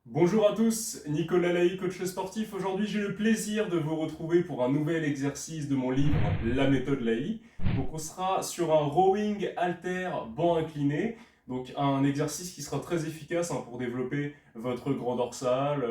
Bonjour à tous, Nicolas Laï, coach sportif. Aujourd'hui, j'ai le plaisir de vous retrouver pour un nouvel exercice de mon livre La méthode Laï. Donc, on sera sur un rowing halter banc incliné. Donc, un exercice qui sera très efficace pour développer votre grand dorsal,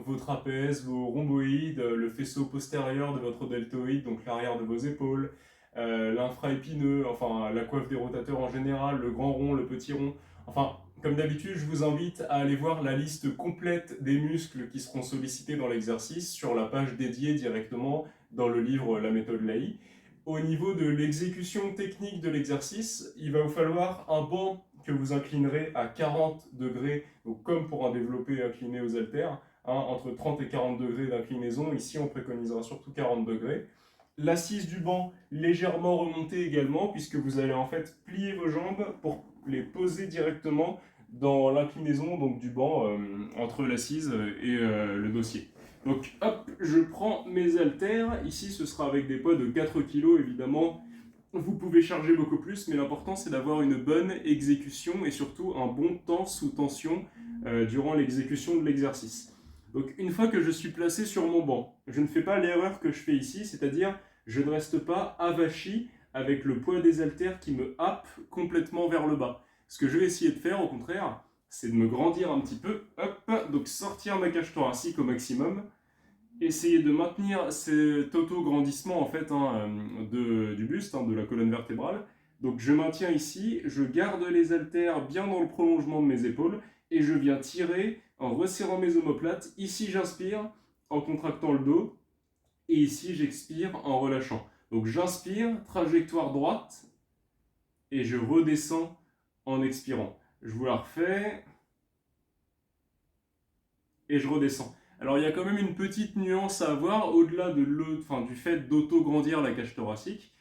vos trapèzes, vos rhomboïdes, le faisceau postérieur de votre deltoïde, donc l'arrière de vos épaules, l'infraépineux, enfin la coiffe des rotateurs en général, le grand rond, le petit rond. Enfin, comme d'habitude, je vous invite à aller voir la liste complète des muscles qui seront sollicités dans l'exercice sur la page dédiée directement dans le livre La méthode Laï. Au niveau de l'exécution technique de l'exercice, il va vous falloir un banc que vous inclinerez à 40 degrés, donc comme pour un développé incliné aux haltères, entre 30 et 40 degrés d'inclinaison. Ici, on préconisera surtout 40 degrés. L'assise du banc légèrement remontée également, puisque vous allez en fait plier vos jambes pour les poser directement dans l'inclinaison donc du banc entre l'assise et le dossier. Donc hop, je prends mes haltères. Ici, ce sera avec des poids de 4 kg évidemment. Vous pouvez charger beaucoup plus, mais l'important c'est d'avoir une bonne exécution et surtout un bon temps sous tension durant l'exécution de l'exercice. Donc une fois que je suis placé sur mon banc, je ne fais pas l'erreur que je fais ici, c'est-à-dire je ne reste pas avachi avec le poids des haltères qui me happe complètement vers le bas. Ce que je vais essayer de faire, au contraire, c'est de me grandir un petit peu, hop, donc sortir ma cage thoracique au maximum, essayer de maintenir cet auto-grandissement en fait du buste, de la colonne vertébrale. Donc je maintiens ici, je garde les haltères bien dans le prolongement de mes épaules et je viens tirer en resserrant mes omoplates. Ici j'inspire en contractant le dos et ici j'expire en relâchant. Donc j'inspire, trajectoire droite et je redescends en expirant. Je vous la refais et je redescends. Alors il y a quand même une petite nuance à avoir au-delà du fait d'auto-grandir la cage thoracique.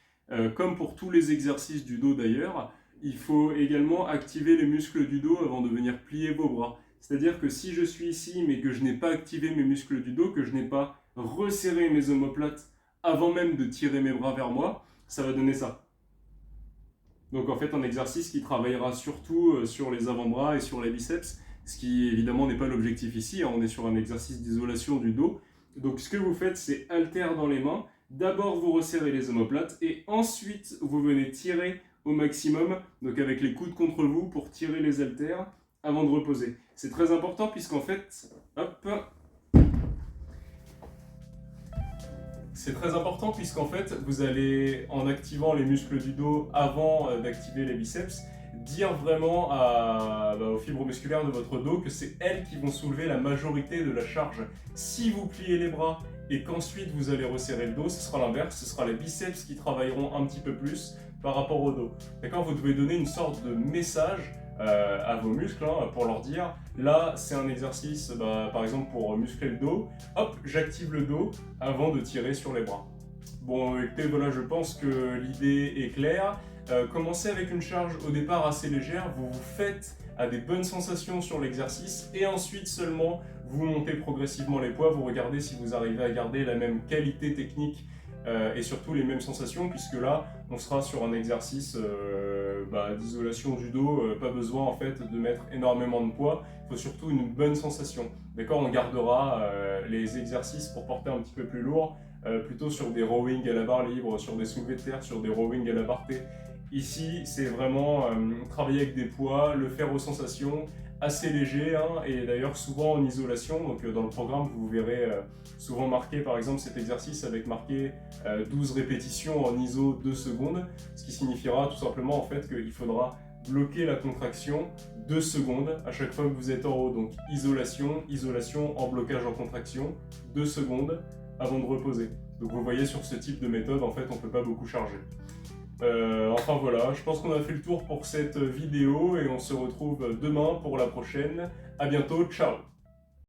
Comme pour tous les exercices du dos d'ailleurs, il faut également activer les muscles du dos avant de venir plier vos bras. C'est-à-dire que si je suis ici mais que je n'ai pas activé mes muscles du dos, que je n'ai pas resserré mes omoplates avant même de tirer mes bras vers moi, ça va donner ça. Donc en fait un exercice qui travaillera surtout sur les avant-bras et sur les biceps, ce qui évidemment n'est pas l'objectif ici, on est sur un exercice d'isolation du dos. Donc ce que vous faites, c'est haltère dans les mains, d'abord vous resserrez les omoplates et ensuite vous venez tirer au maximum, donc avec les coudes contre vous pour tirer les haltères avant de reposer. C'est très important puisqu'en fait, hop, c'est très important puisqu'en fait, vous allez, en activant les muscles du dos avant d'activer les biceps, dire vraiment aux fibres musculaires de votre dos que c'est elles qui vont soulever la majorité de la charge. Si vous pliez les bras et qu'ensuite vous allez resserrer le dos, ce sera l'inverse, ce sera les biceps qui travailleront un petit peu plus par rapport au dos. D'accord? Vous devez donner une sorte de message à vos muscles pour leur dire là c'est un exercice par exemple pour muscler le dos, hop j'active le dos avant de tirer sur les bras. Bon écoutez voilà, je pense que l'idée est claire. Commencez avec une charge au départ assez légère, vous vous faites à des bonnes sensations sur l'exercice et ensuite seulement vous montez progressivement les poids, vous regardez si vous arrivez à garder la même qualité technique et surtout les mêmes sensations, puisque là on sera sur un exercice d'isolation du dos, pas besoin en fait de mettre énormément de poids, il faut surtout une bonne sensation. D'accord, on gardera les exercices pour porter un petit peu plus lourd, plutôt sur des rowing à la barre libre, sur des soulevés de terre, sur des rowing à la barre T. Ici c'est vraiment travailler avec des poids, le faire aux sensations, assez léger et d'ailleurs souvent en isolation. Donc dans le programme vous verrez souvent marqué par exemple cet exercice avec marqué 12 répétitions en ISO 2 secondes, ce qui signifiera tout simplement en fait qu'il faudra bloquer la contraction 2 secondes à chaque fois que vous êtes en haut. Donc isolation, isolation en blocage en contraction, 2 secondes avant de reposer. Donc vous voyez sur ce type de méthode en fait on ne peut pas beaucoup charger. Enfin voilà, je pense qu'on a fait le tour pour cette vidéo et on se retrouve demain pour la prochaine. A bientôt, ciao!